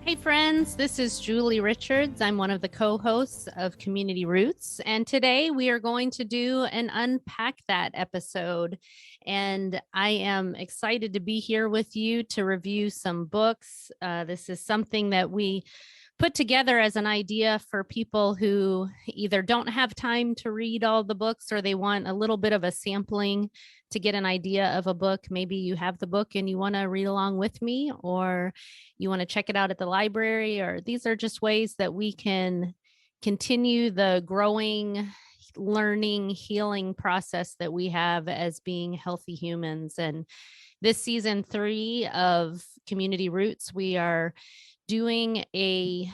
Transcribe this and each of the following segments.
Hey friends, this is Julie Richards. I'm one of the co-hosts of Community Roots, and today we are going to do an Unpack That episode. And I am excited to be here with you to review some books. This is something that we put together as an idea for people who either don't have time to read all the books or they want a little bit of a sampling to get an idea of a book. Maybe you have the book and you want to read along with me, or you want to check it out at the library, or these are just ways that we can continue the growing, learning, healing process that we have as being healthy humans. And this season 3 of Community Roots, we are doing a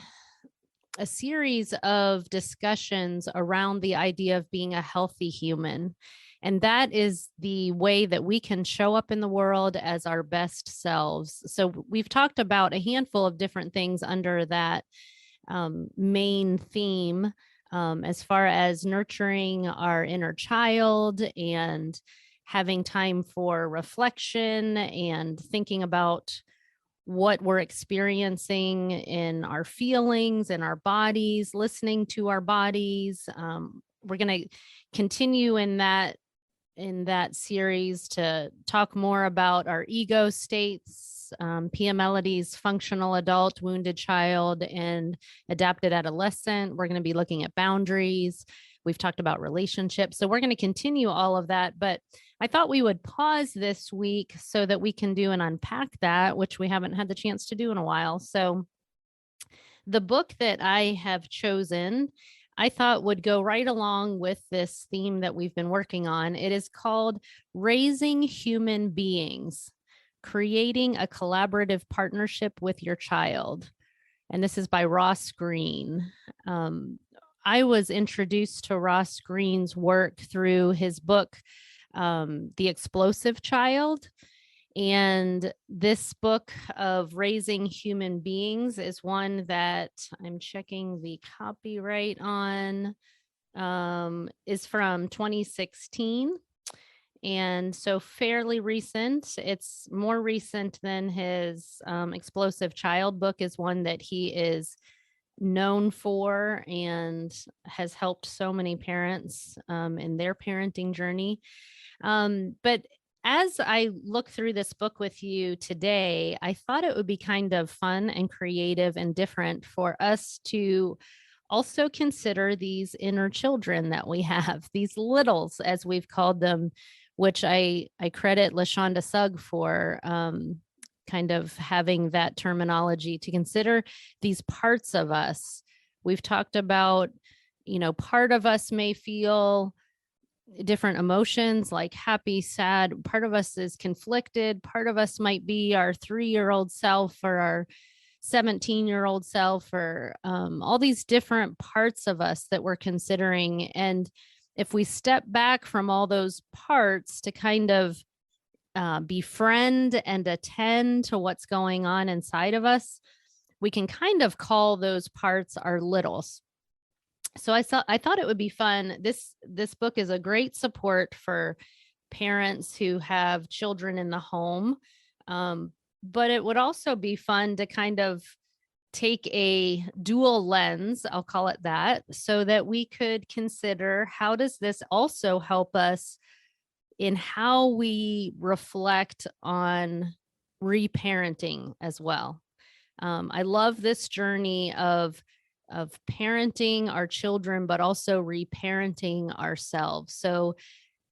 series of discussions around the idea of being a healthy human. And that is the way that we can show up in the world as our best selves. So we've talked about a handful of different things under that main theme, as far as nurturing our inner child and having time for reflection and thinking about what we're experiencing in our feelings and our bodies, listening to our bodies. We're going to continue in that series to talk more about our ego states, PMLD's functional adult, wounded child, and adapted adolescent. We're going to be looking at boundaries. We've talked about relationships. So we're going to continue all of that. But I thought we would pause this week so that we can do an Unpack That, which we haven't had the chance to do in a while. So the book that I have chosen, I thought would go right along with this theme that we've been working on. It is called Raising Human Beings, Creating a Collaborative Partnership with Your Child. And this is by Ross Greene. I was introduced to Ross Greene's work through his book, The Explosive Child. And this book of Raising Human Beings is one that I'm checking the copyright on, is from 2016. And so fairly recent. It's more recent than his Explosive Child book, is one that he is known for and has helped so many parents in their parenting journey. But as I look through this book with you today, I thought it would be kind of fun and creative and different for us to also consider these inner children that we have, these littles, as we've called them, which I credit LaShonda Sugg for kind of having that terminology, to consider these parts of us. We've talked about, part of us may feel different emotions like happy, sad. Part of us is conflicted. Part of us might be our 3-year-old self or our 17-year-old self, or all these different parts of us that we're considering. And if we step back from all those parts to kind of befriend and attend to what's going on inside of us, we can kind of call those parts our littles. So I thought it would be fun. This book is a great support for parents who have children in the home, but it would also be fun to kind of take a dual lens, I'll call it that, so that we could consider, how does this also help us in how we reflect on reparenting as well. I love this journey of parenting our children, but also reparenting ourselves. So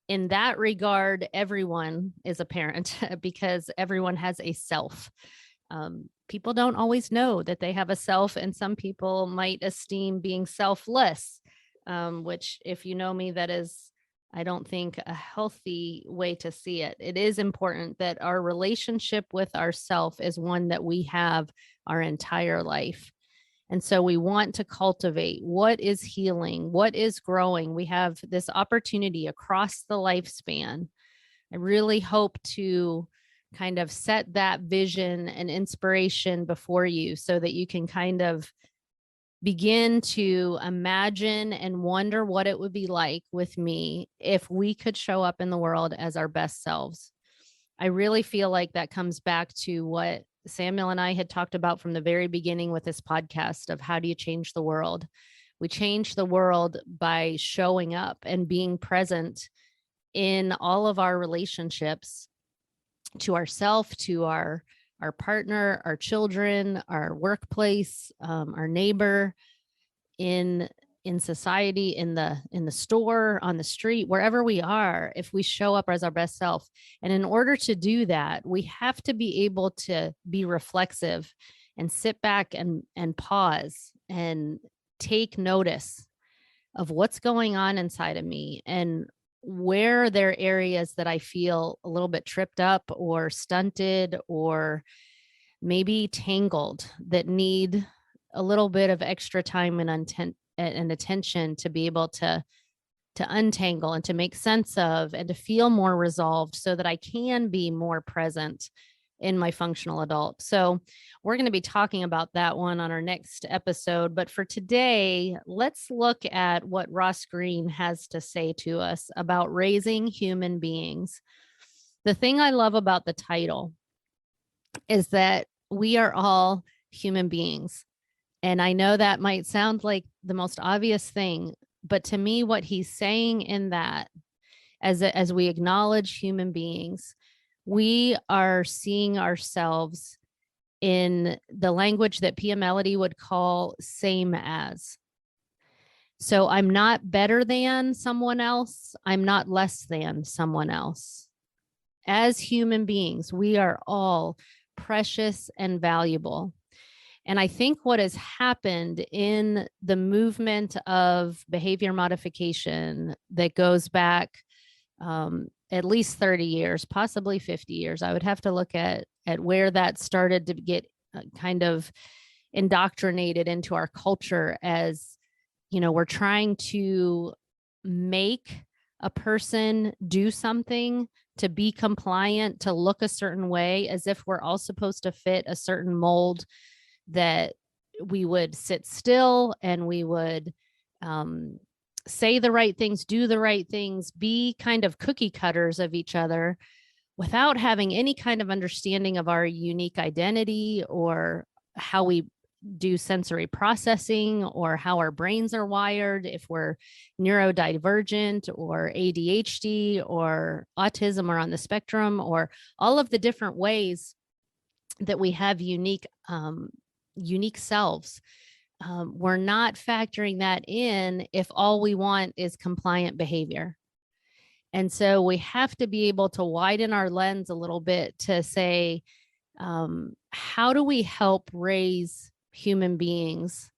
in that regard, everyone is a parent because everyone has a self. People don't always know that they have a self, and some people might esteem being selfless, which, if you know me, that is, I don't think, a healthy way to see it. It is important that our relationship with ourself is one that we have our entire life. And so we want to cultivate what is healing, what is growing. We have this opportunity across the lifespan. I really hope to kind of set that vision and inspiration before you so that you can kind of begin to imagine and wonder what it would be like with me if we could show up in the world as our best selves. I really feel like that comes back to what Samuel and I had talked about from the very beginning with this podcast of how do you change the world? We change the world by showing up and being present in all of our relationships to ourself, to our partner, our children, our workplace, our neighbor, in society, in the store, on the street, wherever we are, if we show up as our best self. And in order to do that, we have to be able to be reflexive and sit back and pause and take notice of what's going on inside of me, and where are there areas that I feel a little bit tripped up or stunted or maybe tangled, that need a little bit of extra time and attention to be able to untangle and to make sense of and to feel more resolved, so that I can be more present in my functional adult. So we're going to be talking about that one on our next episode. But for today, let's look at what Ross Greene has to say to us about raising human beings. The thing I love about the title is that we are all human beings. And I know that might sound like the most obvious thing, but to me, what he's saying in that, as we acknowledge human beings, we are seeing ourselves in the language that Pia Melody would call same as. So I'm not better than someone else. I'm not less than someone else. As human beings, we are all precious and valuable. And I think what has happened in the movement of behavior modification that goes back at least 30 years, possibly 50 years. I would have to look at where that started to get kind of indoctrinated into our culture, as, you know, we're trying to make a person do something to be compliant, to look a certain way, as if we're all supposed to fit a certain mold, that we would sit still and we would say the right things, do the right things, be kind of cookie cutters of each other without having any kind of understanding of our unique identity, or how we do sensory processing, or how our brains are wired, if we're neurodivergent or ADHD or autism or on the spectrum, or all of the different ways that we have unique selves. We're not factoring that in if all we want is compliant behavior. And so we have to be able to widen our lens a little bit to say, how do we help raise human beings?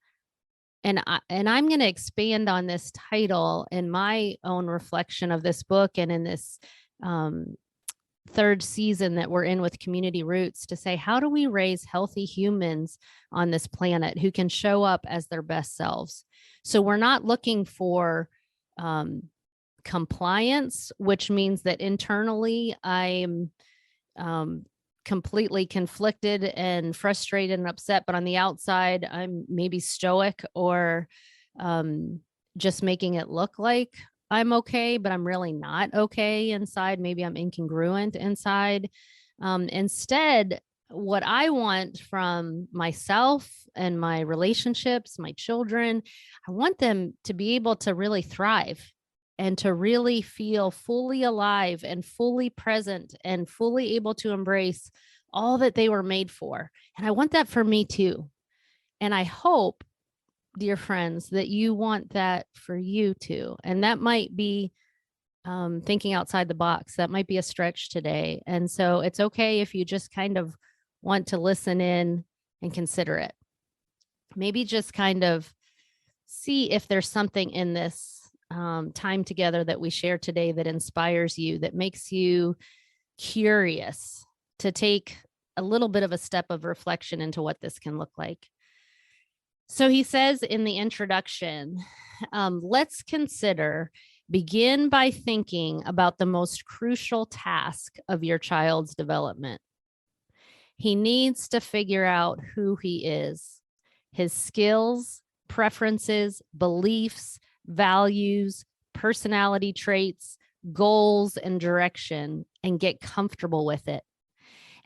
And I'm going to expand on this title in my own reflection of this book, and in this third season that we're in with Community Roots, to say, how do we raise healthy humans on this planet who can show up as their best selves? So we're not looking for compliance, which means that internally I'm completely conflicted and frustrated and upset, but on the outside I'm maybe stoic, or just making it look like I'm okay, but I'm really not okay inside. Maybe I'm incongruent inside. Instead, what I want from myself and my relationships, my children, I want them to be able to really thrive and to really feel fully alive and fully present and fully able to embrace all that they were made for. And I want that for me too. And I hope, dear friends, that you want that for you too. And that might be thinking outside the box. That might be a stretch today. And so it's okay if you just kind of want to listen in and consider it. Maybe just kind of see if there's something in this time together that we share today that inspires you, that makes you curious to take a little bit of a step of reflection into what this can look like. So he says in the introduction, let's begin by thinking about the most crucial task of your child's development. He needs to figure out who he is, his skills, preferences, beliefs, values, personality traits, goals, and direction, and get comfortable with it.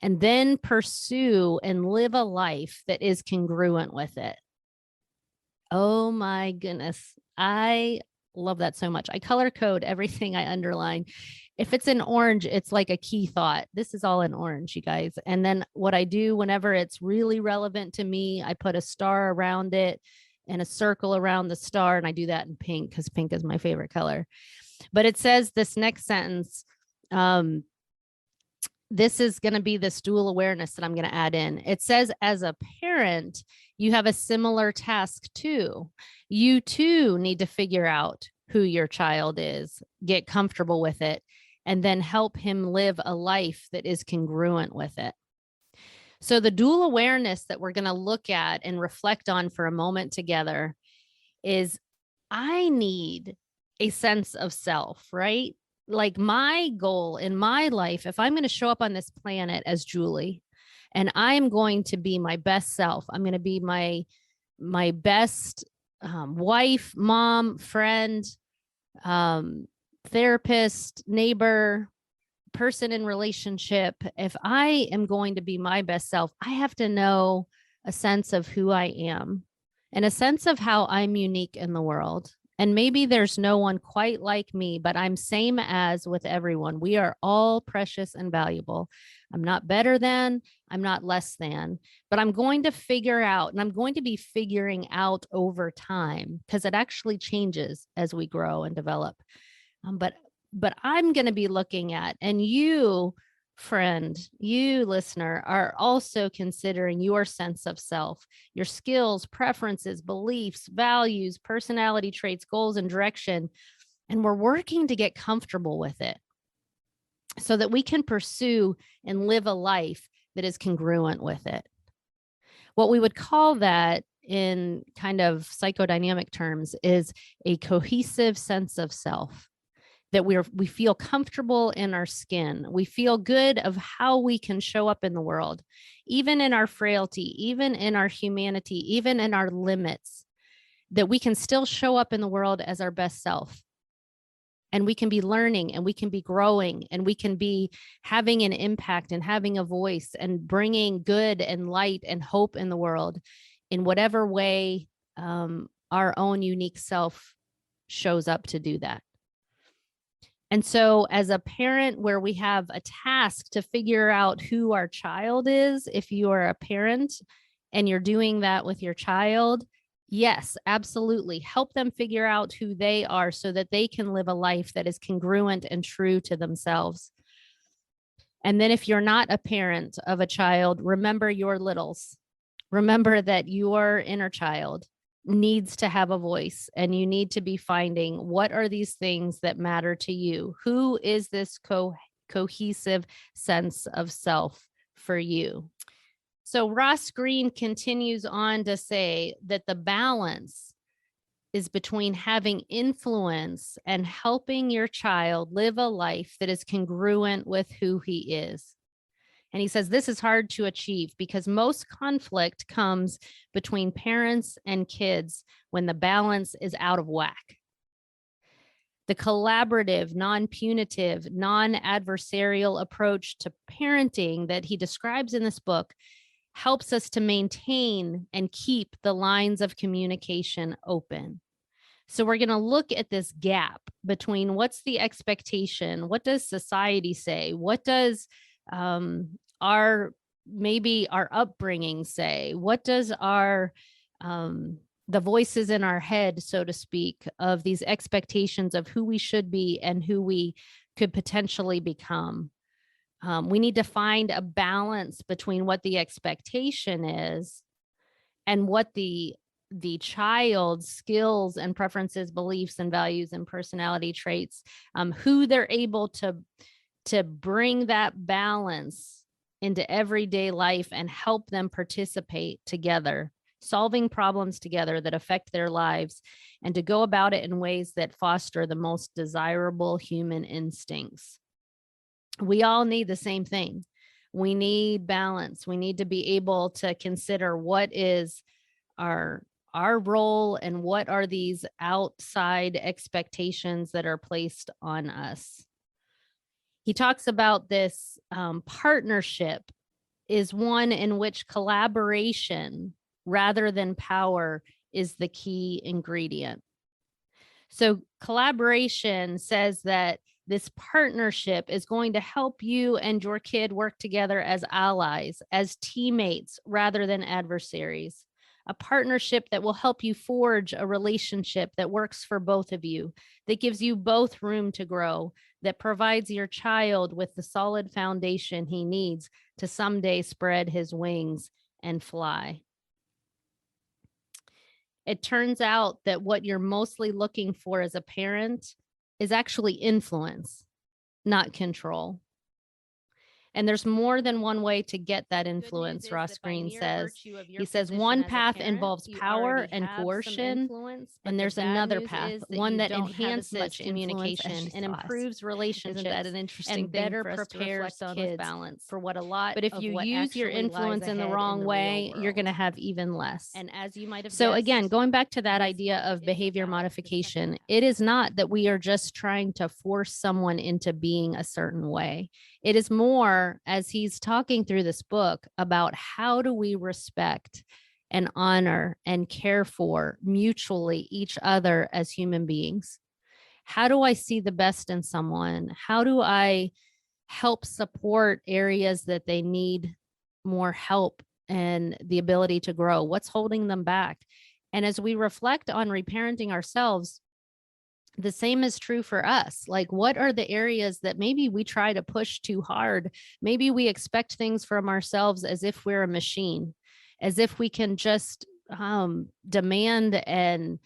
and then pursue and live a life that is congruent with it. Oh my goodness. I love that so much. I color code everything I underline. If it's in orange, it's like a key thought. This is all in orange, you guys. And then what I do whenever it's really relevant to me, I put a star around it and a circle around the star. And I do that in pink because pink is my favorite color. But it says this next sentence, this is going to be this dual awareness that I'm going to add in. It says, as a parent, you have a similar task too. You too need to figure out who your child is, get comfortable with it, and then help him live a life that is congruent with it. So the dual awareness that we're going to look at and reflect on for a moment together is, I need a sense of self, right? Like my goal in my life, if I'm going to show up on this planet as Julie, and I'm going to be my best self, I'm going to be my best wife, mom, friend, therapist, neighbor, person in relationship. If I am going to be my best self, I have to know a sense of who I am and a sense of how I'm unique in the world. And maybe there's no one quite like me, but I'm same as with everyone. We are all precious and valuable. I'm not better than, I'm not less than, but I'm going to figure out, and I'm going to be figuring out over time because it actually changes as we grow and develop. But I'm going to be looking at, and you, friend, you listener, are also considering your sense of self, your skills, preferences, beliefs, values, personality traits, goals, and direction. And we're working to get comfortable with it so that we can pursue and live a life that is congruent with it. What we would call that in kind of psychodynamic terms is a cohesive sense of self. That we feel comfortable in our skin. We feel good of how we can show up in the world, even in our frailty, even in our humanity, even in our limits, that we can still show up in the world as our best self. And we can be learning and we can be growing and we can be having an impact and having a voice and bringing good and light and hope in the world in whatever way our own unique self shows up to do that. And so as a parent where we have a task to figure out who our child is, if you are a parent and you're doing that with your child, yes, absolutely. Help them figure out who they are so that they can live a life that is congruent and true to themselves. And then if you're not a parent of a child, remember your littles. Remember that your inner child needs to have a voice and you need to be finding what are these things that matter to you? Who is this cohesive sense of self for you? So Ross Greene continues on to say that the balance is between having influence and helping your child live a life that is congruent with who he is. And he says this is hard to achieve because most conflict comes between parents and kids when the balance is out of whack. The collaborative, non-punitive, non-adversarial approach to parenting that he describes in this book helps us to maintain and keep the lines of communication open. So we're going to look at this gap between what's the expectation, what does society say, what does our upbringing say, what does our the voices in our head, so to speak, of these expectations of who we should be and who we could potentially become. We need to find a balance between what the expectation is and what the child's skills and preferences, beliefs and values and personality traits, who they're able to bring that balance into everyday life and help them participate together, solving problems together that affect their lives, and to go about it in ways that foster the most desirable human instincts. We all need the same thing. We need balance. We need to be able to consider what is our role and what are these outside expectations that are placed on us. He talks about this partnership is one in which collaboration rather than power is the key ingredient. So collaboration says that this partnership is going to help you and your kid work together as allies, as teammates, rather than adversaries. A partnership that will help you forge a relationship that works for both of you, that gives you both room to grow, that provides your child with the solid foundation he needs to someday spread his wings and fly. It turns out that what you're mostly looking for as a parent is actually influence, not control. And there's more than one way to get that influence, Ross Greene says. He says one path involves power and coercion, and there's another path, one that enhances communication and improves relationships and better prepares kids for what a lot. But if you use your influence in the wrong way, you're going to have even less. And as you might have so again, going back to that idea of behavior modification, it is not that we are just trying to force someone into being a certain way. It is more, as he's talking through this book, about how do we respect and honor and care for mutually each other as human beings? How do I see the best in someone? How do I help support areas that they need more help and the ability to grow? What's holding them back? And as we reflect on reparenting ourselves, the same is true for us. Like, what are the areas that maybe we try to push too hard? Maybe we expect things from ourselves as if we're a machine, as if we can just demand and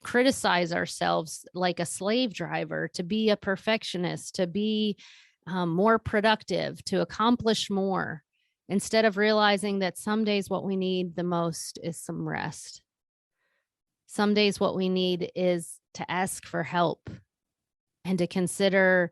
criticize ourselves like a slave driver, to be a perfectionist, to be more productive, to accomplish more, instead of realizing that some days what we need the most is some rest. Some days what we need is to ask for help and to consider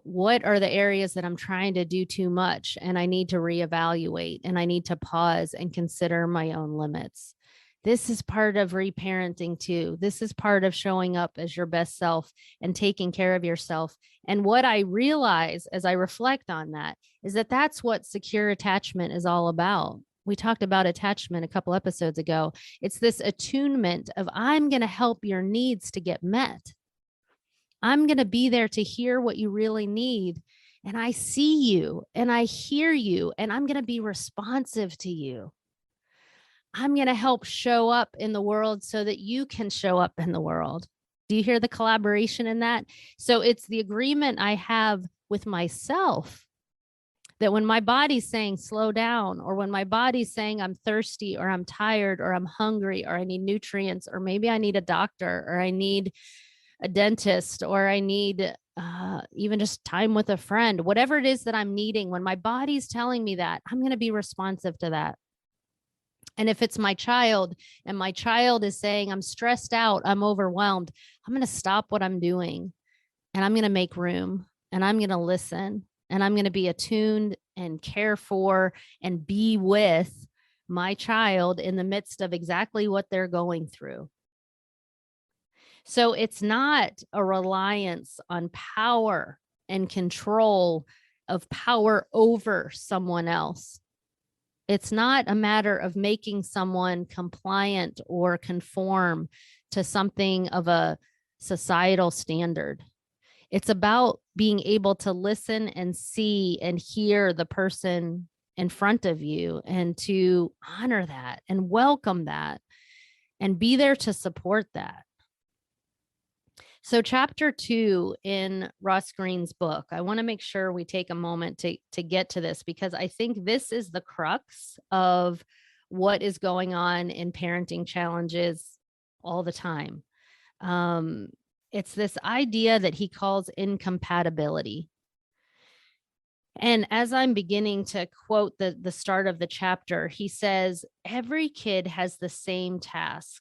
what are the areas that I'm trying to do too much, and I need to reevaluate, and I need to pause and consider my own limits. This is part of reparenting too. This is part of showing up as your best self and taking care of yourself. And what I realize as I reflect on that is that that's what secure attachment is all about. We talked about attachment a couple episodes ago. It's this attunement of, I'm going to help your needs to get met. I'm going to be there to hear what you really need. And I see you and I hear you, and I'm going to be responsive to you. I'm going to help show up in the world so that you can show up in the world. Do you hear the collaboration in that? So it's the agreement I have with myself that when my body's saying slow down, or when my body's saying I'm thirsty, or I'm tired, or I'm hungry, or I need nutrients, or maybe I need a doctor, or I need a dentist, or I need even just time with a friend, whatever it is that I'm needing, when my body's telling me that, I'm going to be responsive to that. And if it's my child and my child is saying, I'm stressed out, I'm overwhelmed, I'm going to stop what I'm doing and I'm going to make room, and I'm going to listen, and I'm going to be attuned and care for and be with my child in the midst of exactly what they're going through. So it's not a reliance on power and control of power over someone else. It's not a matter of making someone compliant or conform to something of a societal standard. It's about being able to listen and see and hear the person in front of you, and to honor that and welcome that and be there to support that. So chapter 2 in Ross Greene's book, I want to make sure we take a moment to get to this, because I think this is the crux of what is going on in parenting challenges all the time. It's this idea that he calls incompatibility. And as I'm beginning to quote the start of the chapter, he says, every kid has the same task,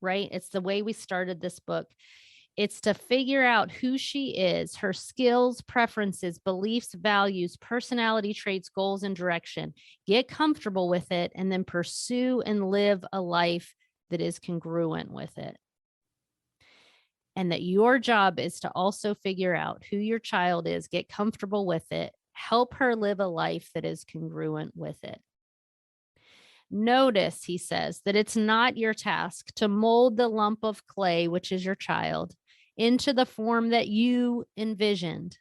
right? It's the way we started this book. It's to figure out who she is, her skills, preferences, beliefs, values, personality traits, goals, and direction. Get comfortable with it, and then pursue and live a life that is congruent with it. And that your job is to also figure out who your child is, get comfortable with it, Help her live a life that is congruent with it. Notice, he says, that it's not your task to mold the lump of clay, which is your child, into the form that you envisioned.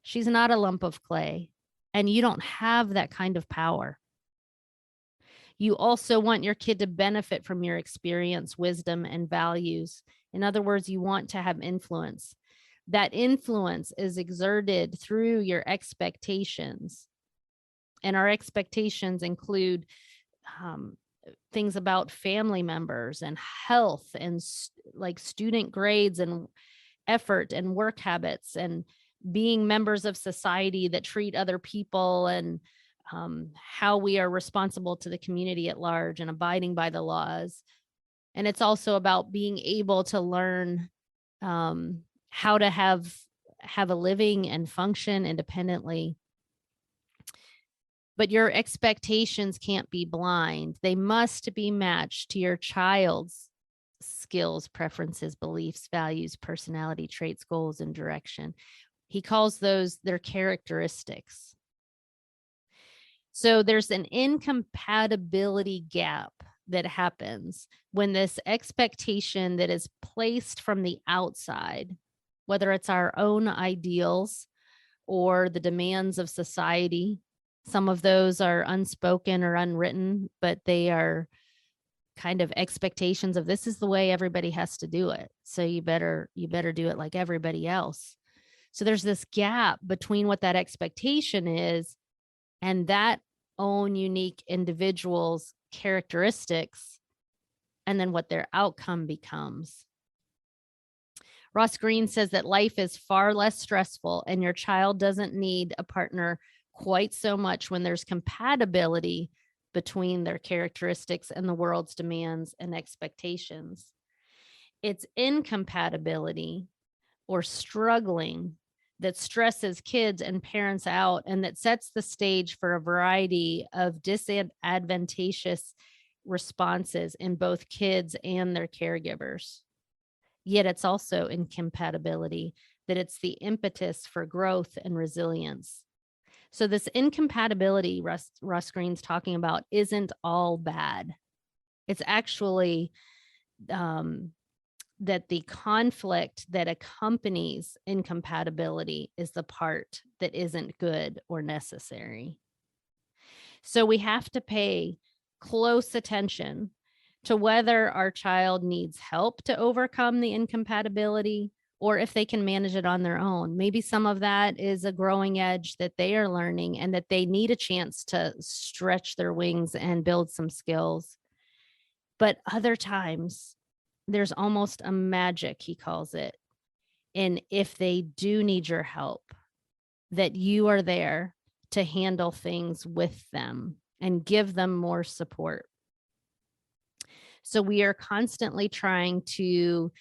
She's not a lump of clay, and you don't have that kind of power. You also want your kid to benefit from your experience, wisdom, and values. In other words, you want to have influence. That influence is exerted through your expectations. And our expectations include things about family members and health and like student grades and effort and work habits and being members of society that treat other people and how we are responsible to the community at large and abiding by the laws. And it's also about being able to learn how to have a living and function independently. But your expectations can't be blind. They must be matched to your child's skills, preferences, beliefs, values, personality traits, goals, and direction. He calls those their characteristics. So there's an incompatibility gap that happens when this expectation that is placed from the outside, whether it's our own ideals or the demands of society. Some of those are unspoken or unwritten, but they are kind of expectations of this is the way everybody has to do it. So you better do it like everybody else. So there's this gap between what that expectation is and that own unique individual's characteristics and then what their outcome becomes. Ross Greene says that life is far less stressful and your child doesn't need a partner quite so much when there's compatibility between their characteristics and the world's demands and expectations. It's incompatibility or struggling that stresses kids and parents out and that sets the stage for a variety of disadvantageous responses in both kids and their caregivers. Yet it's also incompatibility that it's the impetus for growth and resilience. So this incompatibility Ross Greene's talking about isn't all bad. It's actually that the conflict that accompanies incompatibility is the part that isn't good or necessary. So we have to pay close attention to whether our child needs help to overcome the incompatibility or if they can manage it on their own. Maybe some of that is a growing edge that they are learning and that they need a chance to stretch their wings and build some skills. But other times, there's almost a magic, he calls it. And if they do need your help, that you are there to handle things with them and give them more support. So we are constantly trying to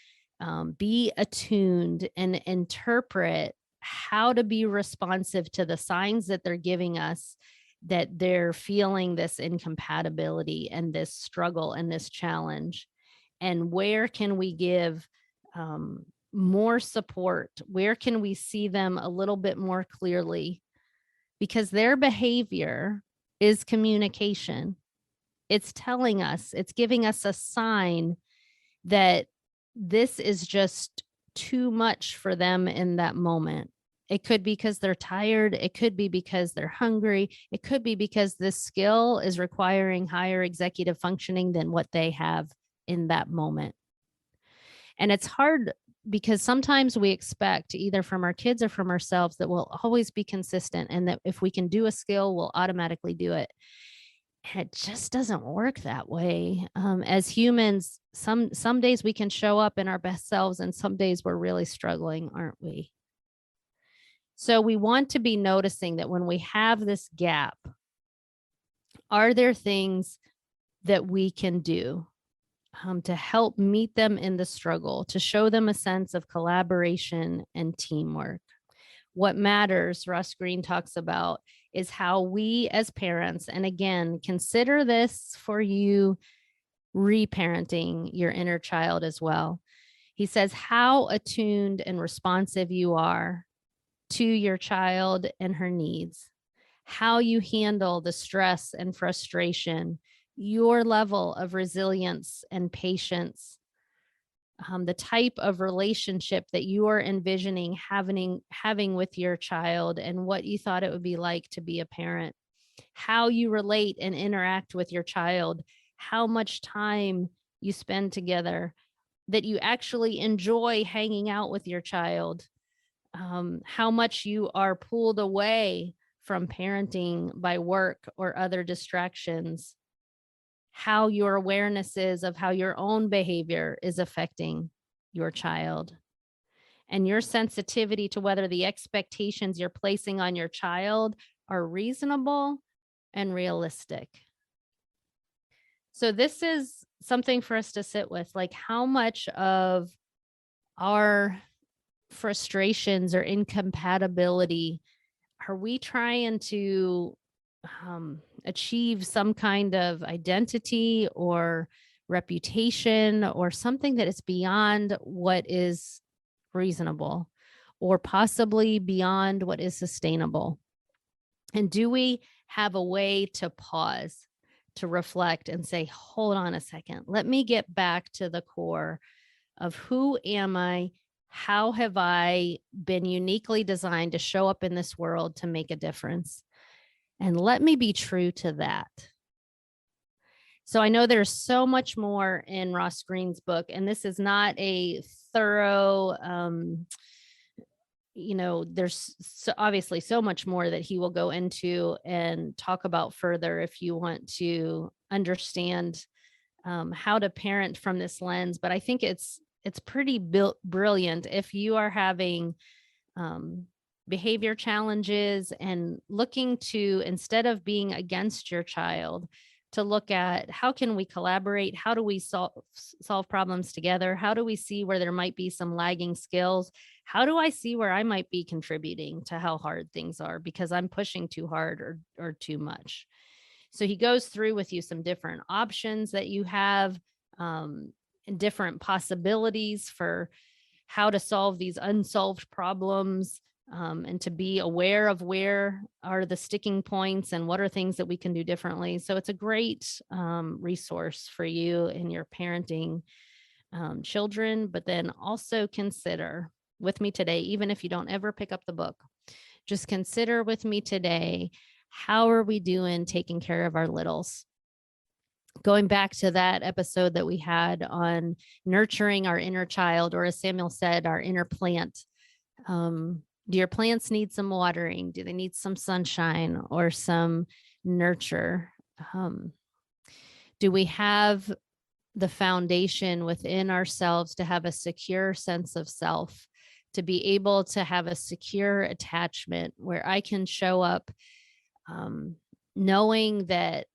be attuned and interpret how to be responsive to the signs that they're giving us that they're feeling this incompatibility and this struggle and this challenge. And where can we give more support? Where can we see them a little bit more clearly? Because their behavior is communication. It's telling us, it's giving us a sign that this is just too much for them in that moment. It could be because they're tired. It could be because they're hungry. It could be because this skill is requiring higher executive functioning than what they have in that moment. And it's hard because sometimes we expect either from our kids or from ourselves that we'll always be consistent and that if we can do a skill, we'll automatically do it. And it just doesn't work that way. As humans, some days we can show up in our best selves and some days we're really struggling, aren't we? So we want to be noticing that when we have this gap, are there things that we can do to help meet them in the struggle, to show them a sense of collaboration and teamwork? What matters, Ross Greene talks about, is how we as parents, and again, consider this for you reparenting your inner child as well. He says how attuned and responsive you are to your child and her needs, how you handle the stress and frustration, your level of resilience and patience, the type of relationship that you are envisioning having with your child, and what you thought it would be like to be a parent, how you relate and interact with your child, how much time you spend together, that you actually enjoy hanging out with your child, how much you are pulled away from parenting by work or other distractions, how your awareness is of how your own behavior is affecting your child, and your sensitivity to whether the expectations you're placing on your child are reasonable and realistic. So this is something for us to sit with, like how much of our frustrations or incompatibility are we trying to achieve some kind of identity or reputation or something that is beyond what is reasonable or possibly beyond what is sustainable? And do we have a way to pause, to reflect and say, hold on a second, let me get back to the core of who am I? How have I been uniquely designed to show up in this world to make a difference? And let me be true to that. So I know there's so much more in Ross Greene's book, and this is not a thorough, there's obviously so much more that he will go into and talk about further if you want to understand how to parent from this lens. But I think it's pretty brilliant if you are having behavior challenges and looking to, instead of being against your child, to look at how can we collaborate? How do we solve problems together? How do we see where there might be some lagging skills? How do I see where I might be contributing to how hard things are because I'm pushing too hard or too much? So he goes through with you some different options that you have, and different possibilities for how to solve these unsolved problems, and to be aware of where are the sticking points and what are things that we can do differently. So it's a great resource for you in your parenting children. But then also consider with me today, even if you don't ever pick up the book, just consider with me today, how are we doing taking care of our littles? Going back to that episode that we had on nurturing our inner child, or as Samuel said, our inner plant. Do your plants need some watering? Do they need some sunshine or some nurture? Do we have the foundation within ourselves to have a secure sense of self, to be able to have a secure attachment where I can show up knowing that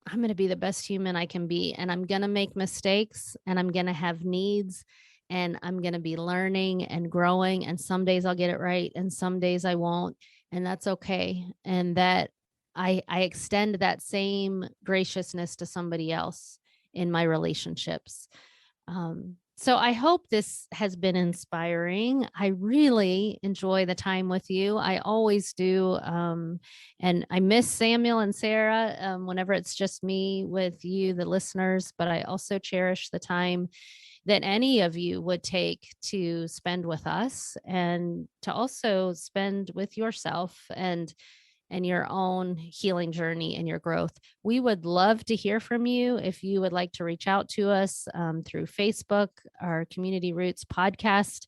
I'm going to be the best human I can be, and I'm going to make mistakes, and I'm going to have needs, and I'm going to be learning and growing. And some days I'll get it right, and some days I won't. And that's okay. And that I extend that same graciousness to somebody else in my relationships. So I hope this has been inspiring. I really enjoy the time with you. I always do. And I miss Samuel and Sarah whenever it's just me with you, the listeners, but I also cherish the time that any of you would take to spend with us and to also spend with yourself and your own healing journey and your growth. We would love to hear from you. If you would like to reach out to us through Facebook, our Community Roots podcast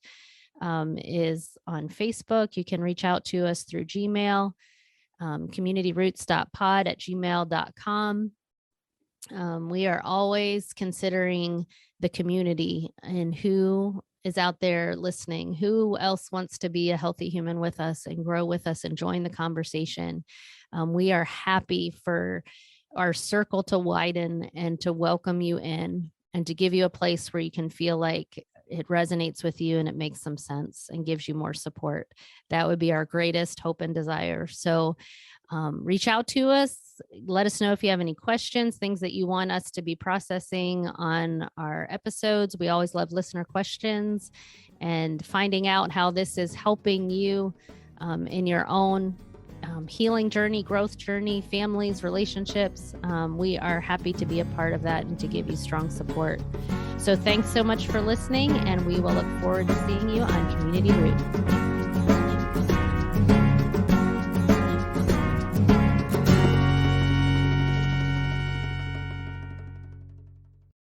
is on Facebook. You can reach out to us through Gmail, communityroots.pod@gmail.com. We are always considering the community and who is out there listening, who else wants to be a healthy human with us and grow with us and join the conversation. We are happy for our circle to widen and to welcome you in and to give you a place where you can feel like it resonates with you and it makes some sense and gives you more support. That would be our greatest hope and desire. So reach out to us. Let us know if you have any questions, things that you want us to be processing on our episodes. We always love listener questions and finding out how this is helping you in your own healing journey, growth journey, families, relationships. We are happy to be a part of that and to give you strong support. So thanks so much for listening, and we will look forward to seeing you on Community Root.